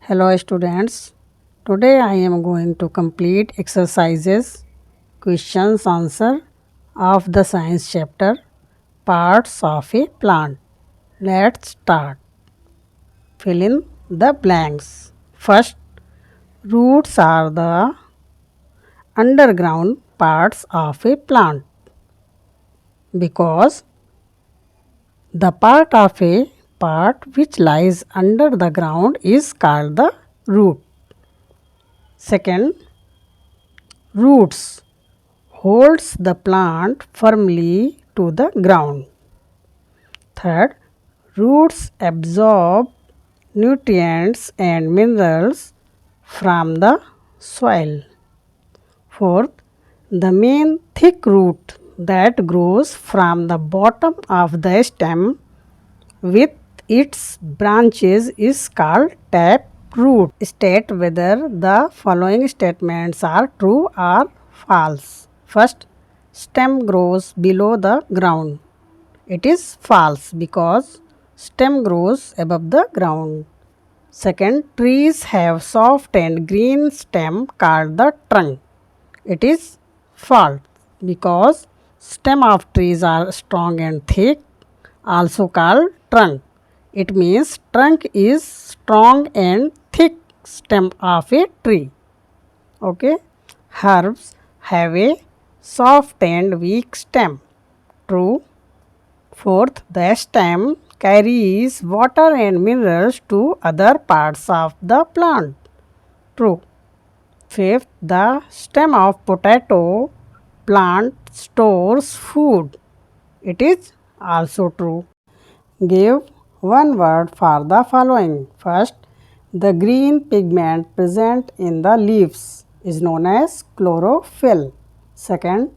Hello students, today I am going to complete exercises, questions answer of the science chapter, parts of a plant. Let's start. Fill in the blanks. First, roots are the underground parts of a plant because the part of a part which lies under the ground is called the root. Second, roots holds the plant firmly to the ground. Third, roots absorb nutrients and minerals from the soil. Fourth, the main thick root that grows from the bottom of the stem with its branches is called tap root. State whether the following statements are true or false. First, stem grows below the ground. It is false because stem grows above the ground. Second, trees have soft and green stem called the trunk. It is false because stem of trees are strong and thick, also called trunk. It means trunk is strong and thick stem of a tree. Okay. Herbs have a soft and weak stem. True. Fourth, the stem carries water and minerals to other parts of the plant. True. Fifth, the stem of potato plant stores food. It is also true. Give one word for the following. First, the green pigment present in the leaves is known as chlorophyll. Second,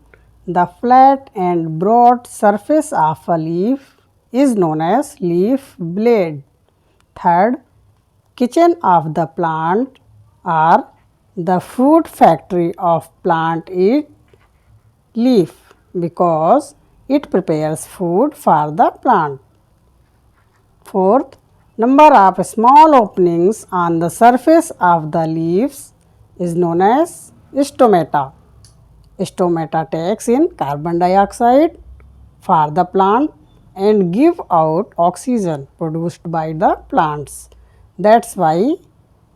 the flat and broad surface of a leaf is known as leaf blade. Third, kitchen of the plant or the food factory of plant is leaf because it prepares food for the plant. Fourth, number of small openings on the surface of the leaves is known as stomata. Stomata takes in carbon dioxide for the plant and give out oxygen produced by the plants. That's why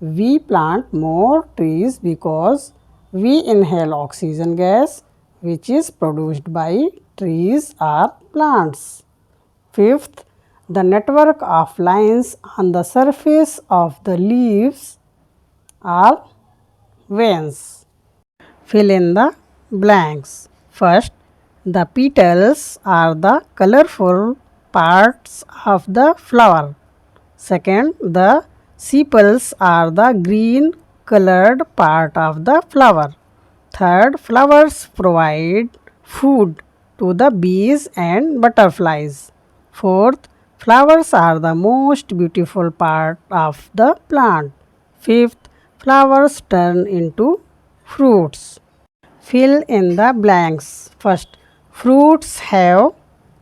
we plant more trees because we inhale oxygen gas which is produced by trees or plants. Fifth, the network of lines on the surface of the leaves are veins. Fill in the blanks. First, the petals are the colorful parts of the flower. Second, the sepals are the green colored part of the flower. Third, flowers provide food to the bees and butterflies. Fourth, flowers are the most beautiful part of the plant. Fifth, flowers turn into fruits. Fill in the blanks. First, fruits have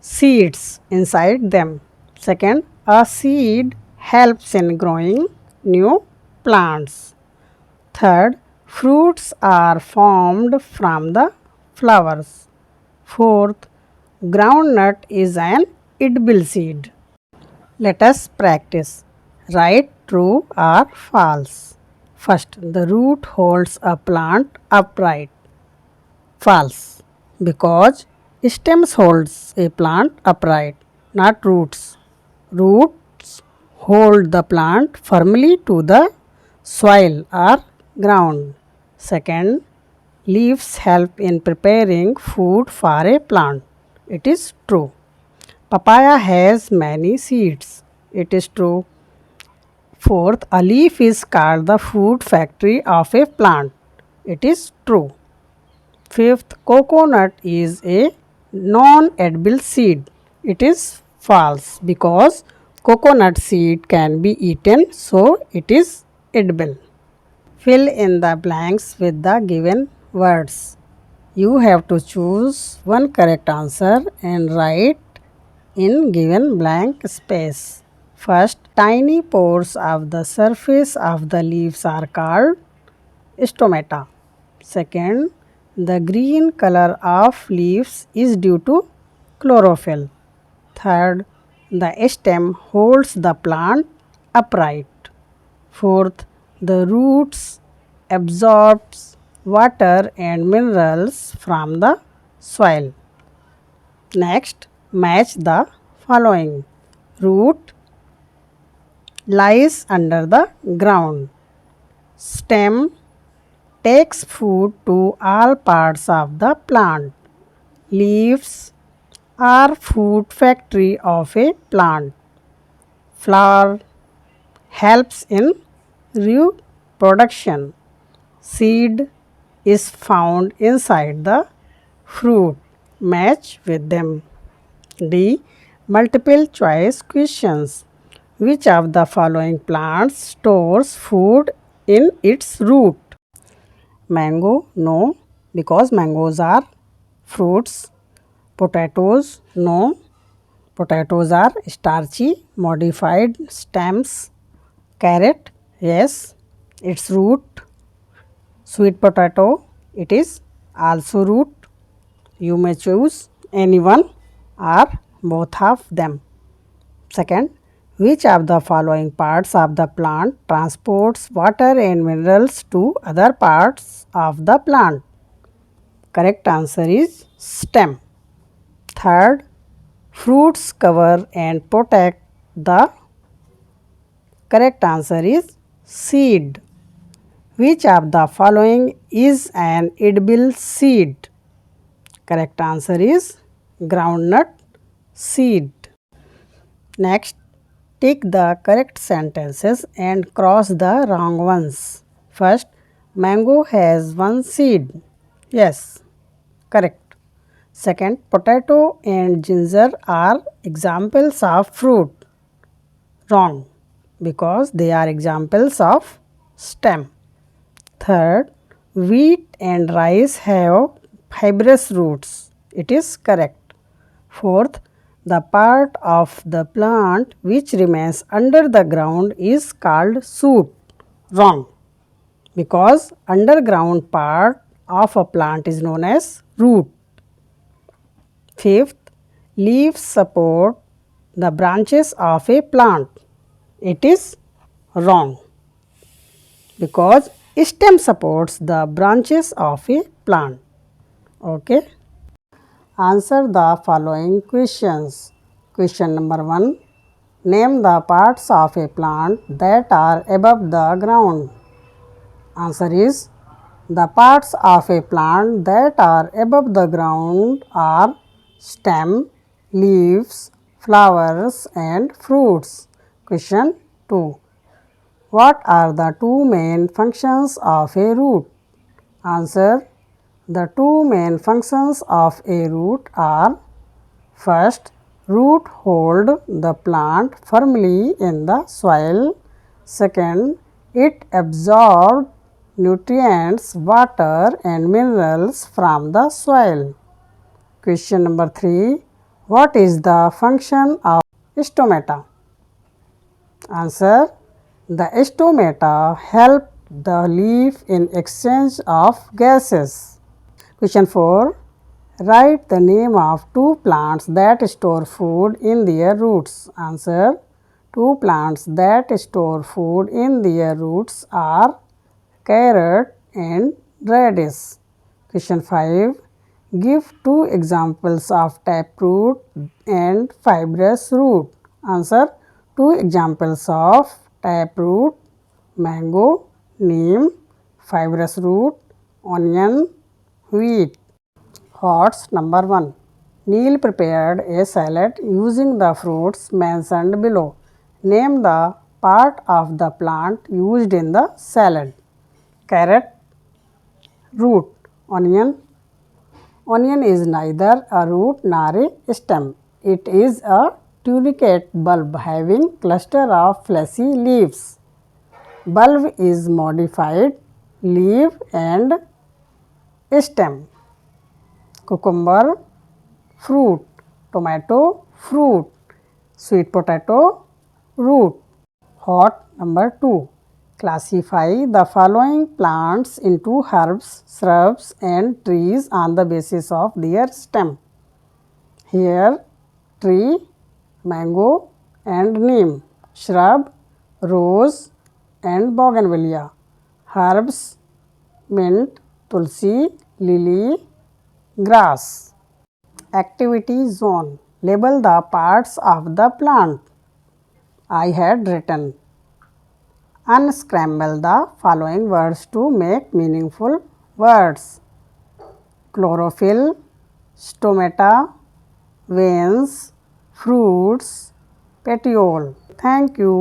seeds inside them. Second, a seed helps in growing new plants. Third, fruits are formed from the flowers. Fourth, groundnut is an edible seed. Let us practice. Write true or false. First, the root holds a plant upright. False, because stems holds a plant upright, not roots. Roots hold the plant firmly to the soil or ground. Second, leaves help in preparing food for a plant. It is true. Papaya has many seeds. It is true. Fourth, a leaf is called the food factory of a plant. It is true. Fifth, coconut is a non-edible seed. It is false because coconut seed can be eaten, so it is edible. Fill in the blanks with the given words. You have to choose one correct answer and write in given blank space. First, tiny pores of the surface of the leaves are called stomata. Second, the green color of leaves is due to chlorophyll. Third, the stem holds the plant upright. Fourth, the roots absorbs water and minerals from the soil. Next, match the following. Root lies under the ground. Stem takes food to all parts of the plant. Leaves are food factory of a plant. Flower helps in reproduction. Seed is found inside the fruit. Match with them. D. Multiple choice questions. Which of the following plants stores food in its root? Mango, no, because mangoes are fruits. Potatoes, no, potatoes are starchy, modified stems. Carrot, yes, its root. Sweet potato, it is also root. You may choose any one or both of them. Second, which of the following parts of the plant transports water and minerals to other parts of the plant? Correct answer is stem. Third, fruits cover and protect the correct answer is seed. Which of the following is an edible seed? Correct answer is groundnut seed. Next, tick the correct sentences and cross the wrong ones. First, mango has one seed. Yes, correct. Second, potato and ginger are examples of fruit. Wrong, because they are examples of stem. Third, wheat and rice have fibrous roots. It is correct. Fourth, the part of the plant which remains under the ground is called shoot. Wrong, because underground part of a plant is known as root. Fifth, leaves support the branches of a plant. It is wrong, because stem supports the branches of a plant. Okay. Answer the following questions. Question number 1. Name the parts of a plant that are above the ground. Answer is, the parts of a plant that are above the ground are stem, leaves, flowers and fruits. Question 2. What are the two main functions of a root? Answer. The two main functions of a root are: first, root hold the plant firmly in the soil. Second, it absorbs nutrients, water and minerals from the soil. Question number 3. What is the function of stomata? Answer. The stomata help the leaf in exchange of gases. Question 4. Write the name of two plants that store food in their roots. Answer. Two plants that store food in their roots are carrot and radish. Question 5. Give two examples of taproot and fibrous root. Answer. Two examples of taproot: mango, neem; fibrous root, onion, wheat. Thoughts number 1. Neil prepared a salad using the fruits mentioned below. Name the part of the plant used in the salad. Carrot, root. Onion. Onion is neither a root nor a stem. It is a tunicate bulb having cluster of fleshy leaves. Bulb is modified leaf and stem. Cucumber, fruit. Tomato, fruit. Sweet potato, root. Hot number 2. Classify the following plants into herbs, shrubs and trees on the basis of their stem. Here, tree, mango and neem. Shrub, rose and bougainvillea. Herbs, mint, tulsi, lily, grass. Activity zone. Label the parts of the plant. I had written. Unscramble the following words to make meaningful words. Chlorophyll, stomata, veins, fruits, petiole. Thank you.